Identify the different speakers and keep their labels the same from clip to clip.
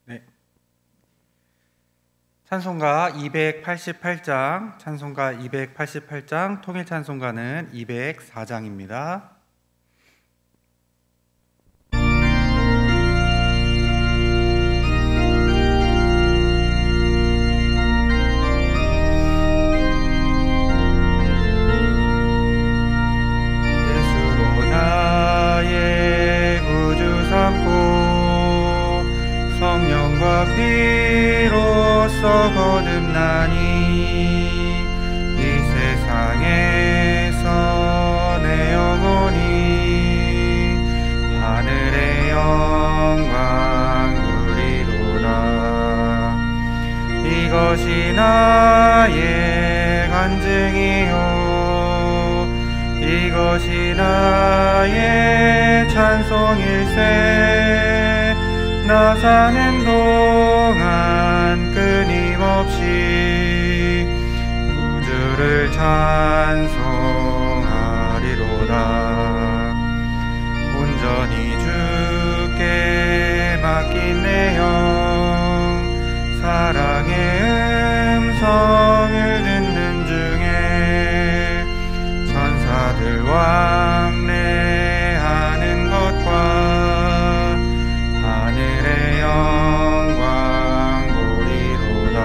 Speaker 1: 네. 찬송가 288장, 통일 찬송가는 204장입니다. 예수로 나의 구주 삼고 성령과 피로써 거듭나니 이 세상에서 내 영혼이 하늘의 영광 누리로다. 이것이 나의 간증이요 이것이 나의 찬송일세. 나 사는 동안 끊임없이 구주를 찬송하리로다. 온전히 주께 맡긴 내 영 사랑의 음성을 듣는 중에 천사들 왕래하는 것과 하늘의 영광 보리로다.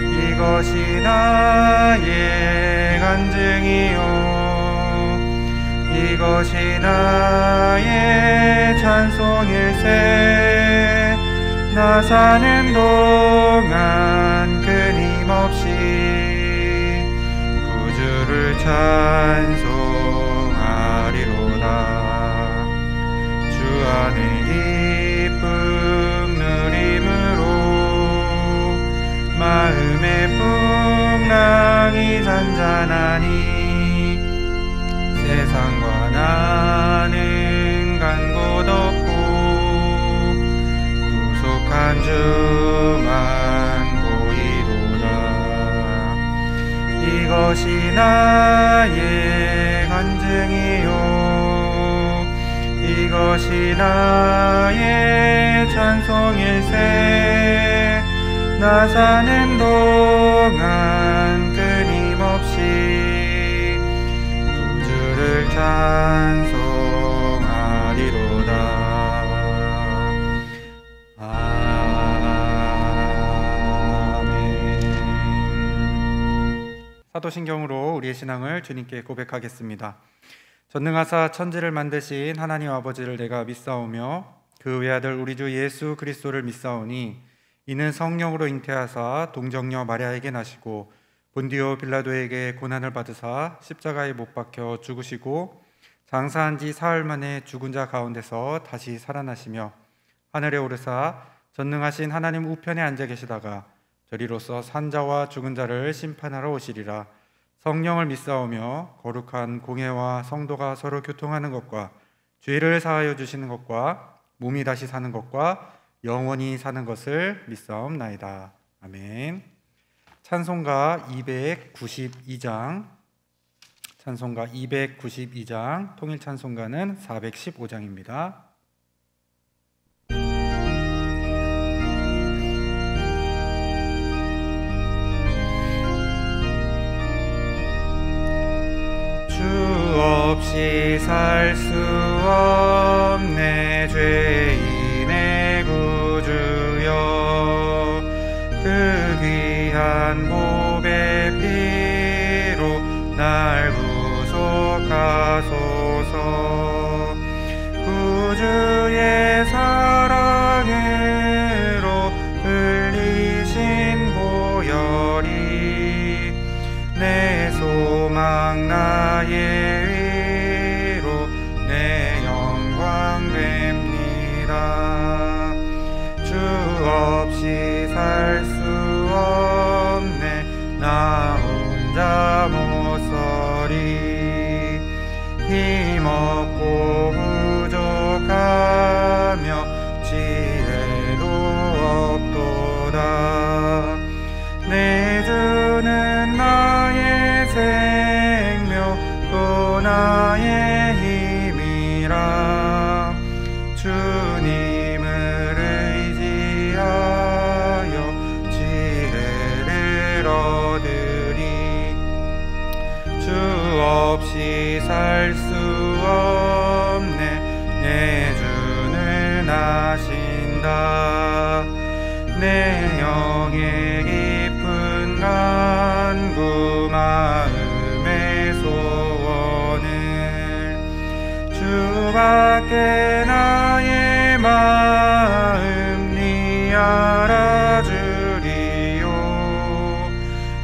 Speaker 1: 이것이 나의 간증이요 이것이 나의 찬송일세. 나 사는 동안 끊임없이 구주를 찬송하리로다. 주 안에 기쁨 누림으로 마음의 풍랑이 잔잔하니 세상과 나는 간 곳 없고 구속한 주만 보이도다. 이것이 나의 간증이요 이것이 나의 찬송일세. 나 사는 동안 끊임없이 구주를 찬송하리로다. 아멘. 사도신경으로 우리의 신앙을 주님께 고백하겠습니다. 전능하사 천지를 만드신 하나님 아버지를 내가 믿사오며 그 외아들 우리 주 예수 그리스도를 믿사오니 이는 성령으로 잉태하사 동정녀 마리아에게 나시고 본디오 빌라도에게 고난을 받으사 십자가에 못 박혀 죽으시고 장사한 지 사흘 만에 죽은 자 가운데서 다시 살아나시며 하늘에 오르사 전능하신 하나님 우편에 앉아 계시다가 저리로서 산 자와 죽은 자를 심판하러 오시리라. 성령을 믿사오며 거룩한 공회와 성도가 서로 교통하는 것과 죄를 사하여 주시는 것과 몸이 다시 사는 것과 영원히 사는 것을 믿사옵나이다. 아멘. 찬송가 292장, 통일 찬송가는 415장입니다. 없이 살 수 없네 죄인의 구주여 그 귀한 보배 피로 날 구속하소서. 구주의 사랑으로 흘리신 보혈이 내 소망 나의 위로 내 영광 됩니다. 주 없이 살 수 없네 나 혼자 못 서리. 힘없고 부족하며 지혜도 없도다. 내 주는 나의 생명 또 나의 힘이라. 주님을 없이 살 수 없네. 내 주는 아신다. 내 영의 깊은 간구 마음의 소원을 주밖에 나의 마음 니 알아주리요.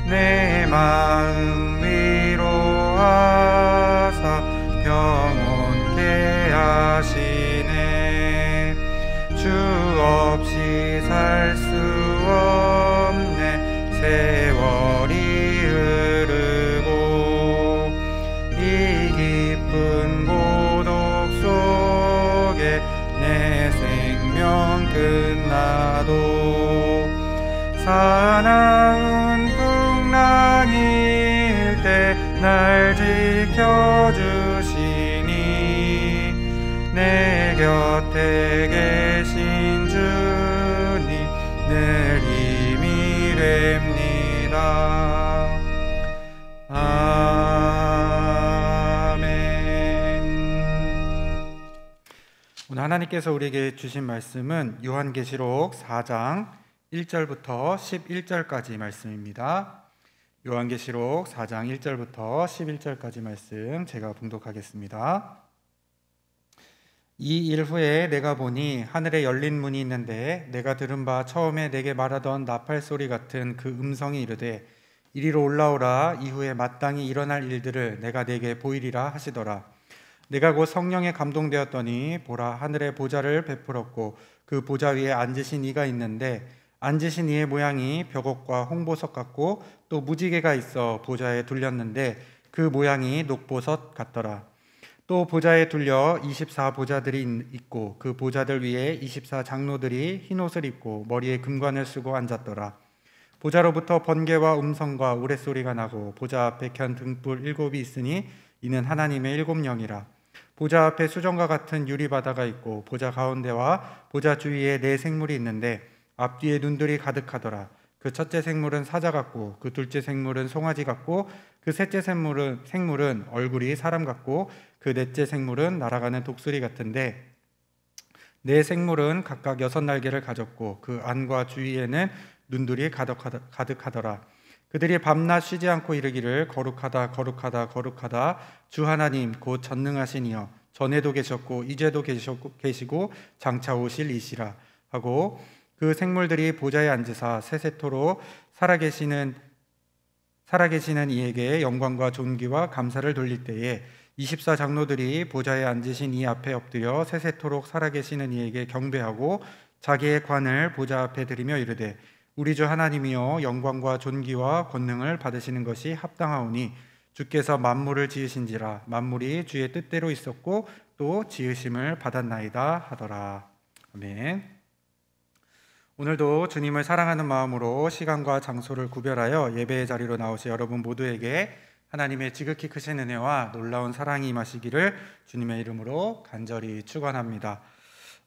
Speaker 1: 내 마음 위로하사 평온케 하시네. 주 없이 살 수 없네. 세월이 흐르고 이 깊은 고독 속에 내 생명 끝나도 사나운 풍랑일 때 날 지켜주시니 내 곁에 계신 주님 늘 힘이 됩니다. 아멘. 오늘 하나님께서 우리에게 주신 말씀은 요한계시록 4장 1절부터 11절까지 말씀입니다. 요한계시록 4장 1절부터 11절까지 말씀 제가 봉독하겠습니다. 이 일 후에 내가 보니 하늘에 열린 문이 있는데 내가 들은 바 처음에 내게 말하던 나팔 소리 같은 그 음성이 이르되 이리로 올라오라. 이후에 마땅히 일어날 일들을 내가 네게 보이리라 하시더라. 내가 곧 성령에 감동되었더니 보라, 하늘에 보좌를 베풀었고 그 보좌 위에 앉으신 이가 있는데 앉으신 이의 모양이 벽옥과 홍보석 같고 또 무지개가 있어 보좌에 둘렸는데 그 모양이 녹보석 같더라. 또 보좌에 둘려 24보좌들이 있고 그 보좌들 위에 24장로들이 흰옷을 입고 머리에 금관을 쓰고 앉았더라. 보좌로부터 번개와 음성과 우레소리가 나고 보좌 앞에 켠 등불 7이 있으니 이는 하나님의 7영이라. 보좌 앞에 수정과 같은 유리바다가 있고 보좌 가운데와 보좌 주위에 4생물이 있는데 앞뒤에 눈들이 가득하더라. 그 첫째 생물은 사자 같고 그 둘째 생물은 송아지 같고 그 셋째 생물은 얼굴이 사람 같고 그 넷째 생물은 날아가는 독수리 같은데 4생물은 각각 6날개를 가졌고 그 안과 주위에는 눈들이 가득하더라. 그들이 밤낮 쉬지 않고 이르기를 거룩하다 거룩하다 거룩하다 주 하나님 곧 전능하신 이여 전에도 계셨고 이제도 계시고 장차 오실 이시라 하고 그 생물들이 보좌에 앉으사 세세토록 살아계시는 이에게 영광과 존귀와 감사를 돌릴 때에 24장로들이 보좌에 앉으신 이 앞에 엎드려 세세토록 살아계시는 이에게 경배하고 자기의 관을 보좌 앞에 드리며 이르되 우리 주 하나님이여 영광과 존귀와 권능을 받으시는 것이 합당하오니 주께서 만물을 지으신지라 만물이 주의 뜻대로 있었고 또 지으심을 받았나이다 하더라. 아멘. 오늘도 주님을 사랑하는 마음으로 시간과 장소를 구별하여 예배의 자리로 나오신 여러분 모두에게 하나님의 지극히 크신 은혜와 놀라운 사랑이 임하시기를 주님의 이름으로 간절히 축원합니다.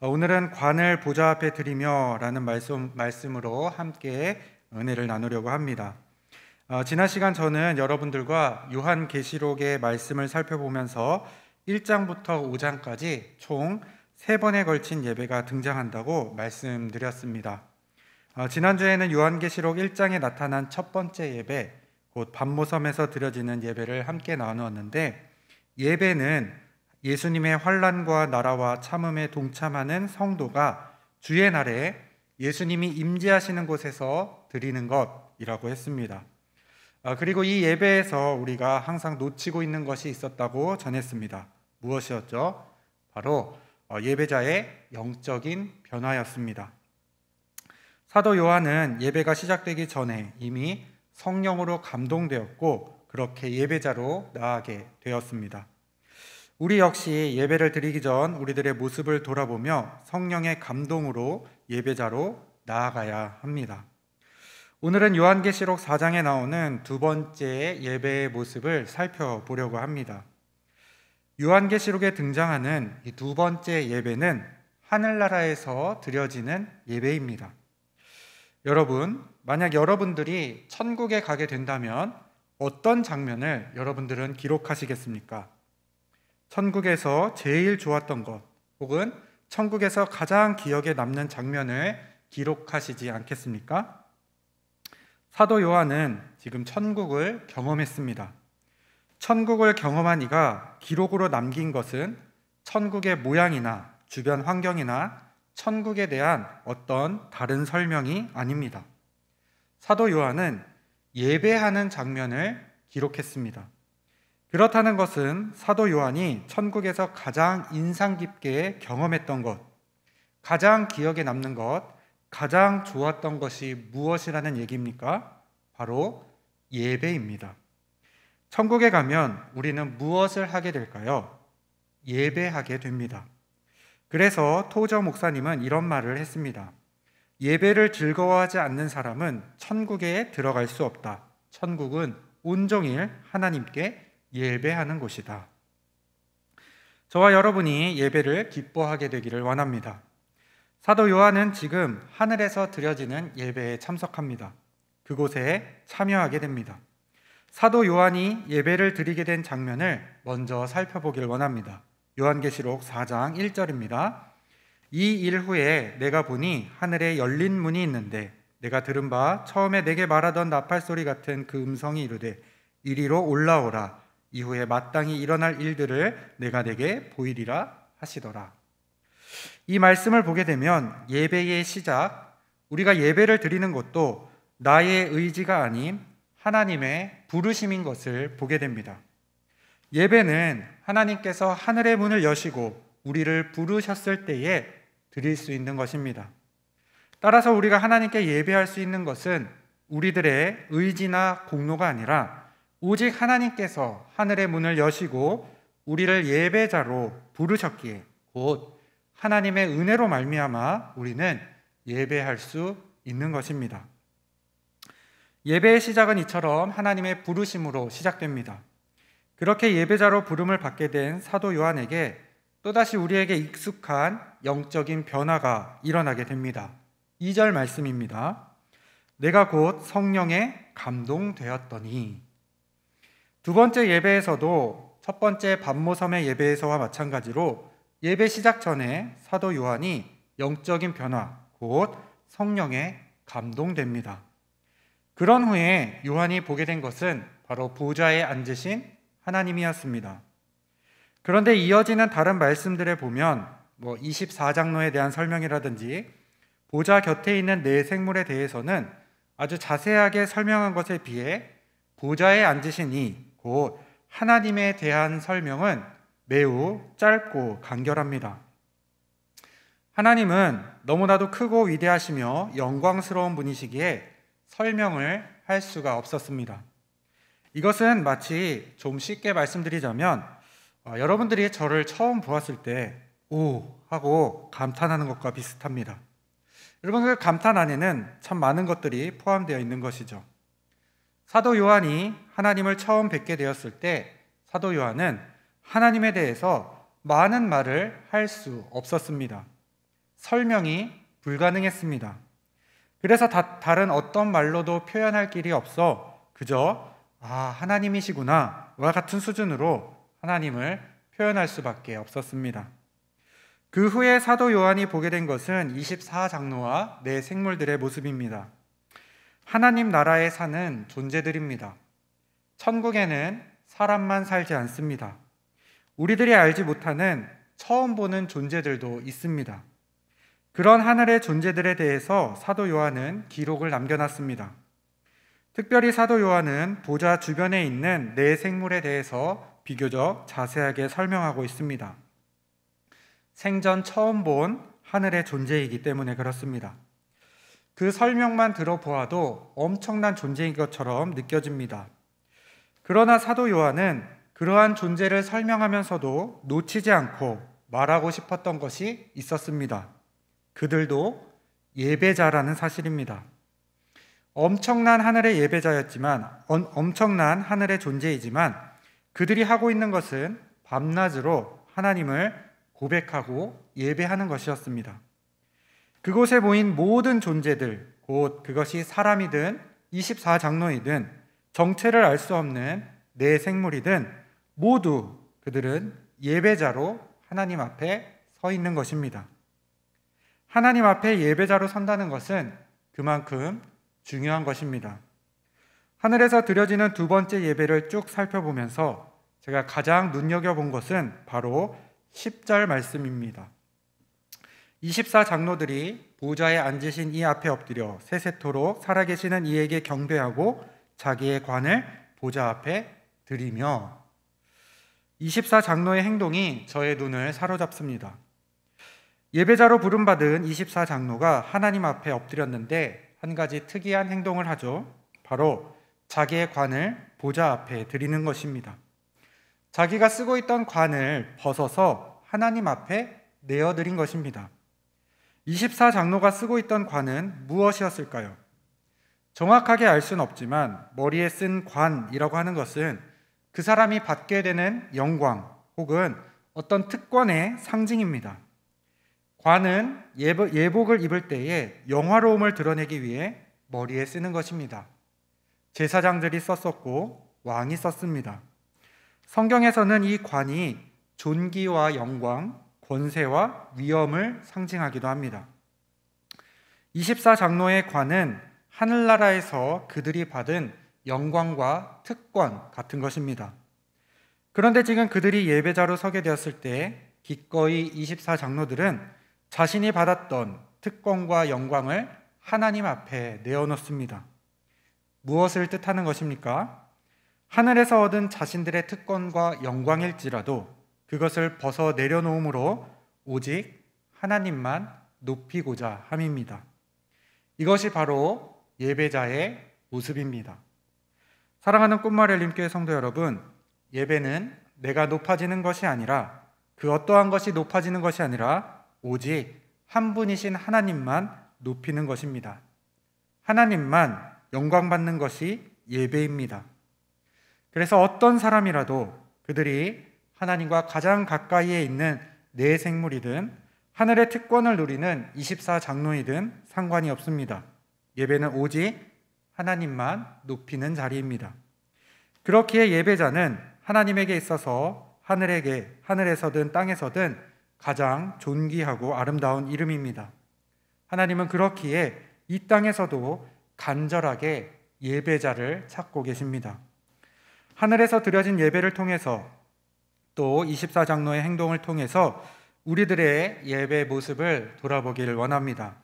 Speaker 1: 오늘은 관을 보좌 앞에 드리며 라는 말씀으로 함께 은혜를 나누려고 합니다. 지난 시간 저는 여러분들과 요한계시록의 말씀을 살펴보면서 1장부터 5장까지 총 3번에 걸친 예배가 등장한다고 말씀드렸습니다. 지난주에는 요한계시록 1장에 나타난 첫 번째 예배, 곧 반모섬에서 드려지는 예배를 함께 나누었는데 예배는 예수님의 환난과 나라와 참음에 동참하는 성도가 주의 날에 예수님이 임재하시는 곳에서 드리는 것이라고 했습니다. 그리고 이 예배에서 우리가 항상 놓치고 있는 것이 있었다고 전했습니다. 무엇이었죠? 바로 예배자의 영적인 변화였습니다. 사도 요한은 예배가 시작되기 전에 이미 성령으로 감동되었고 그렇게 예배자로 나아가게 되었습니다. 우리 역시 예배를 드리기 전 우리들의 모습을 돌아보며 성령의 감동으로 예배자로 나아가야 합니다. 오늘은 요한계시록 4장에 나오는 두 번째 예배의 모습을 살펴보려고 합니다. 요한계시록에 등장하는 이 두 번째 예배는 하늘나라에서 드려지는 예배입니다. 여러분, 만약 여러분들이 천국에 가게 된다면 어떤 장면을 여러분들은 기록하시겠습니까? 천국에서 제일 좋았던 것, 혹은 천국에서 가장 기억에 남는 장면을 기록하시지 않겠습니까? 사도 요한은 지금 천국을 경험했습니다. 천국을 경험한 이가 기록으로 남긴 것은 천국의 모양이나 주변 환경이나 천국에 대한 어떤 다른 설명이 아닙니다. 사도 요한은 예배하는 장면을 기록했습니다. 그렇다는 것은 사도 요한이 천국에서 가장 인상 깊게 경험했던 것, 가장 기억에 남는 것, 가장 좋았던 것이 무엇이라는 얘기입니까? 바로 예배입니다. 천국에 가면 우리는 무엇을 하게 될까요? 예배하게 됩니다. 그래서 토저 목사님은 이런 말을 했습니다. 예배를 즐거워하지 않는 사람은 천국에 들어갈 수 없다. 천국은 온종일 하나님께 예배하는 곳이다. 저와 여러분이 예배를 기뻐하게 되기를 원합니다. 사도 요한은 지금 하늘에서 드려지는 예배에 참석합니다. 그곳에 참여하게 됩니다. 사도 요한이 예배를 드리게 된 장면을 먼저 살펴보길 원합니다. 요한계시록 4장 1절입니다. 이 일 후에 내가 보니 하늘에 열린 문이 있는데 내가 들은 바 처음에 내게 말하던 나팔 소리 같은 그 음성이 이르되 이리로 올라오라. 이후에 마땅히 일어날 일들을 내가 내게 보이리라 하시더라. 이 말씀을 보게 되면 예배의 시작, 우리가 예배를 드리는 것도 나의 의지가 아닌 하나님의 부르심인 것을 보게 됩니다. 예배는 하나님께서 하늘의 문을 여시고 우리를 부르셨을 때에 드릴 수 있는 것입니다. 따라서 우리가 하나님께 예배할 수 있는 것은 우리들의 의지나 공로가 아니라 오직 하나님께서 하늘의 문을 여시고 우리를 예배자로 부르셨기에 곧 하나님의 은혜로 말미암아 우리는 예배할 수 있는 것입니다. 예배의 시작은 이처럼 하나님의 부르심으로 시작됩니다. 그렇게 예배자로 부름을 받게 된 사도 요한에게 또다시 우리에게 익숙한 영적인 변화가 일어나게 됩니다. 2절 말씀입니다. 내가 곧 성령에 감동되었더니. 두 번째 예배에서도 첫 번째 반모섬의 예배에서와 마찬가지로 예배 시작 전에 사도 요한이 영적인 변화, 곧 성령에 감동됩니다. 그런 후에 요한이 보게 된 것은 바로 보좌에 앉으신 하나님이었습니다. 그런데 이어지는 다른 말씀들에 보면 24장로에 대한 설명이라든지 보좌 곁에 있는 네 생물에 대해서는 아주 자세하게 설명한 것에 비해 보좌에 앉으신 이, 곧 하나님에 대한 설명은 매우 짧고 간결합니다. 하나님은 너무나도 크고 위대하시며 영광스러운 분이시기에 설명을 할 수가 없었습니다. 이것은 마치 좀 쉽게 말씀드리자면 여러분들이 저를 처음 보았을 때 오 하고 감탄하는 것과 비슷합니다. 여러분, 그 감탄 안에는 참 많은 것들이 포함되어 있는 것이죠. 사도 요한이 하나님을 처음 뵙게 되었을 때 사도 요한은 하나님에 대해서 많은 말을 할 수 없었습니다. 설명이 불가능했습니다. 그래서 다른 어떤 말로도 표현할 길이 없어 그저 하나님이시구나 와 같은 수준으로 하나님을 표현할 수밖에 없었습니다. 그 후에 사도 요한이 보게 된 것은 24장로와 네 생물들의 모습입니다. 하나님 나라에 사는 존재들입니다. 천국에는 사람만 살지 않습니다. 우리들이 알지 못하는 처음 보는 존재들도 있습니다. 그런 하늘의 존재들에 대해서 사도 요한은 기록을 남겨놨습니다. 특별히 사도 요한은 보좌 주변에 있는 네 생물에 대해서 비교적 자세하게 설명하고 있습니다. 생전 처음 본 하늘의 존재이기 때문에 그렇습니다. 그 설명만 들어보아도 엄청난 존재인 것처럼 느껴집니다. 그러나 사도 요한은 그러한 존재를 설명하면서도 놓치지 않고 말하고 싶었던 것이 있었습니다. 그들도 예배자라는 사실입니다. 엄청난 하늘의 예배자였지만, 엄청난 하늘의 존재이지만 그들이 하고 있는 것은 밤낮으로 하나님을 고백하고 예배하는 것이었습니다. 그곳에 모인 모든 존재들, 곧 그것이 사람이든 24장로이든 정체를 알 수 없는 내 생물이든 모두 그들은 예배자로 하나님 앞에 서 있는 것입니다. 하나님 앞에 예배자로 선다는 것은 그만큼 중요한 것입니다. 하늘에서 드려지는 두 번째 예배를 쭉 살펴보면서 제가 가장 눈여겨본 것은 바로 10절 말씀입니다. 24장로들이 보좌에 앉으신 이 앞에 엎드려 세세토록 살아계시는 이에게 경배하고 자기의 관을 보좌 앞에 드리며, 24장로의 행동이 저의 눈을 사로잡습니다. 예배자로 부름받은 24장로가 하나님 앞에 엎드렸는데 한 가지 특이한 행동을 하죠. 바로 자기의 관을 보좌 앞에 드리는 것입니다. 자기가 쓰고 있던 관을 벗어서 하나님 앞에 내어드린 것입니다. 24장로가 쓰고 있던 관은 무엇이었을까요? 정확하게 알 수는 없지만 머리에 쓴 관이라고 하는 것은 그 사람이 받게 되는 영광 혹은 어떤 특권의 상징입니다. 관은 예복을 입을 때에 영화로움을 드러내기 위해 머리에 쓰는 것입니다. 제사장들이 썼었고 왕이 썼습니다. 성경에서는 이 관이 존귀와 영광, 권세와 위엄을 상징하기도 합니다. 24장로의 관은 하늘나라에서 그들이 받은 영광과 특권 같은 것입니다. 그런데 지금 그들이 예배자로 서게 되었을 때 기꺼이 24장로들은 자신이 받았던 특권과 영광을 하나님 앞에 내어놓습니다. 무엇을 뜻하는 것입니까? 하늘에서 얻은 자신들의 특권과 영광일지라도 그것을 벗어 내려놓음으로 오직 하나님만 높이고자 함입니다. 이것이 바로 예배자의 모습입니다. 사랑하는 꿈마을 엘림교회 성도 여러분, 예배는 내가 높아지는 것이 아니라 그 어떠한 것이 높아지는 것이 아니라 오직 한 분이신 하나님만 높이는 것입니다. 하나님만 영광받는 것이 예배입니다. 그래서 어떤 사람이라도 그들이 하나님과 가장 가까이에 있는 내 생물이든 하늘의 특권을 누리는 24장로이든 상관이 없습니다. 예배는 오직 하나님만 높이는 자리입니다. 그렇기에 예배자는 하나님에게 있어서 하늘에서든 땅에서든 가장 존귀하고 아름다운 이름입니다. 하나님은 그렇기에 이 땅에서도 간절하게 예배자를 찾고 계십니다. 하늘에서 드려진 예배를 통해서 또 24장로의 행동을 통해서 우리들의 예배 모습을 돌아보기를 원합니다.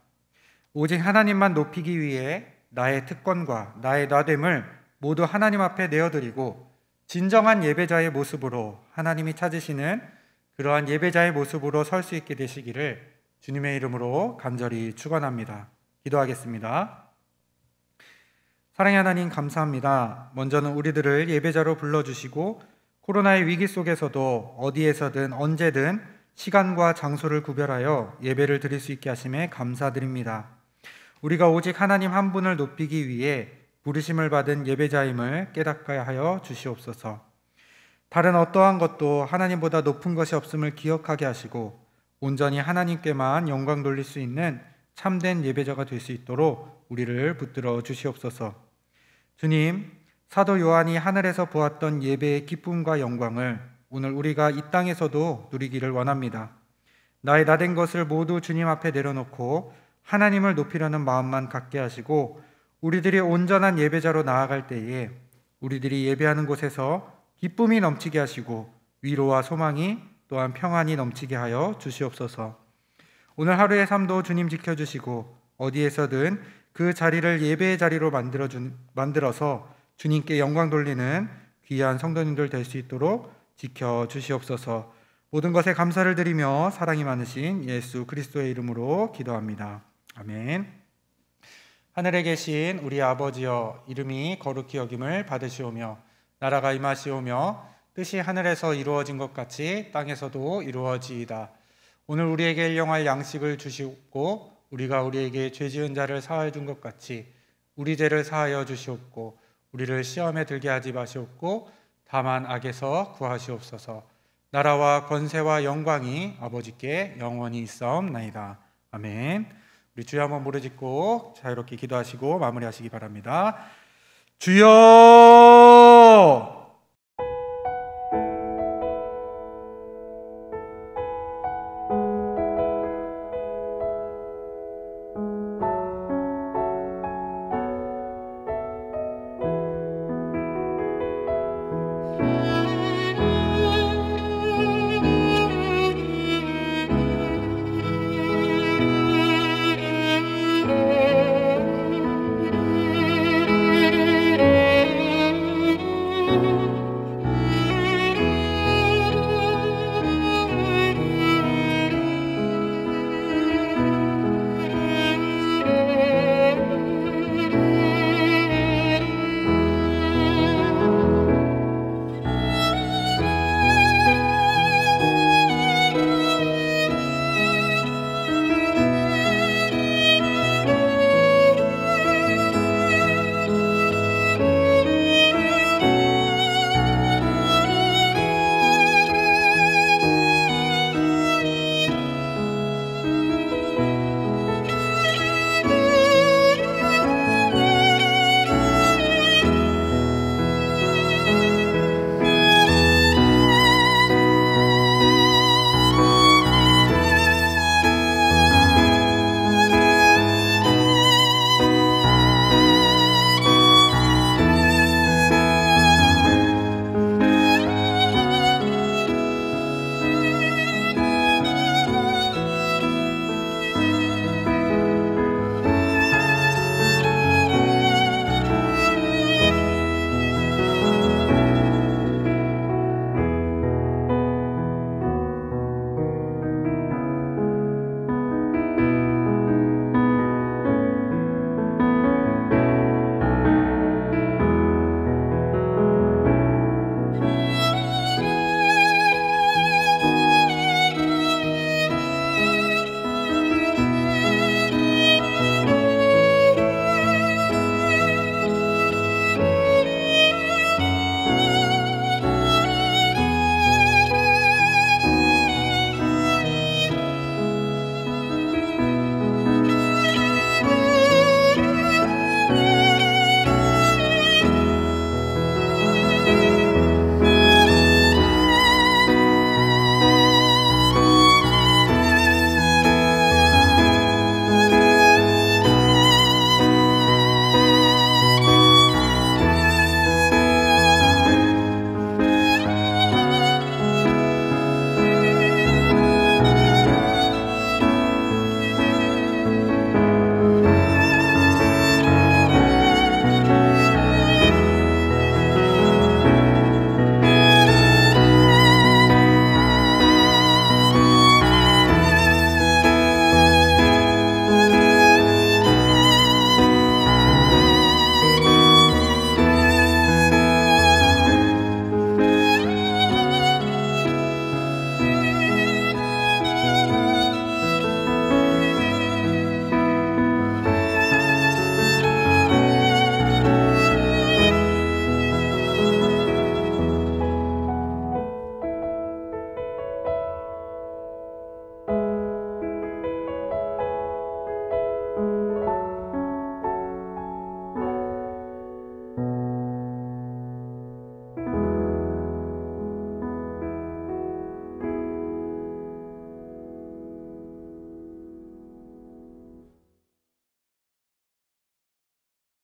Speaker 1: 오직 하나님만 높이기 위해 나의 특권과 나의 나됨을 모두 하나님 앞에 내어드리고 진정한 예배자의 모습으로 하나님이 찾으시는 그러한 예배자의 모습으로 설 수 있게 되시기를 주님의 이름으로 간절히 축원합니다. 기도하겠습니다. 사랑의 하나님, 감사합니다. 먼저는 우리들을 예배자로 불러주시고 코로나의 위기 속에서도 어디에서든 언제든 시간과 장소를 구별하여 예배를 드릴 수 있게 하심에 감사드립니다. 우리가 오직 하나님 한 분을 높이기 위해 부르심을 받은 예배자임을 깨닫게 하여 주시옵소서. 다른 어떠한 것도 하나님보다 높은 것이 없음을 기억하게 하시고 온전히 하나님께만 영광 돌릴 수 있는 참된 예배자가 될 수 있도록 우리를 붙들어 주시옵소서. 주님, 사도 요한이 하늘에서 보았던 예배의 기쁨과 영광을 오늘 우리가 이 땅에서도 누리기를 원합니다. 나의 나된 것을 모두 주님 앞에 내려놓고 하나님을 높이려는 마음만 갖게 하시고 우리들이 온전한 예배자로 나아갈 때에 우리들이 예배하는 곳에서 기쁨이 넘치게 하시고 위로와 소망이 또한 평안이 넘치게 하여 주시옵소서. 오늘 하루의 삶도 주님 지켜주시고 어디에서든 그 자리를 예배의 자리로 만들어서 주님께 영광 돌리는 귀한 성도님들 될 수 있도록 지켜주시옵소서. 모든 것에 감사를 드리며 사랑이 많으신 예수 그리스도의 이름으로 기도합니다. 아멘. 하늘에 계신 우리 아버지여, 이름이 거룩히 여김을 받으시오며 나라가 임하시오며 뜻이 하늘에서 이루어진 것 같이 땅에서도 이루어지이다. 오늘 우리에게 일용할 양식을 주시옵고 우리가 우리에게 죄 지은 자를 사하여 준 것 같이 우리 죄를 사하여 주시옵고 우리를 시험에 들게 하지 마시옵고 다만 악에서 구하시옵소서. 나라와 권세와 영광이 아버지께 영원히 있사옵나이다. 아멘. 우리 주여 한번 부르짖고 자유롭게 기도하시고 마무리하시기 바랍니다. 주여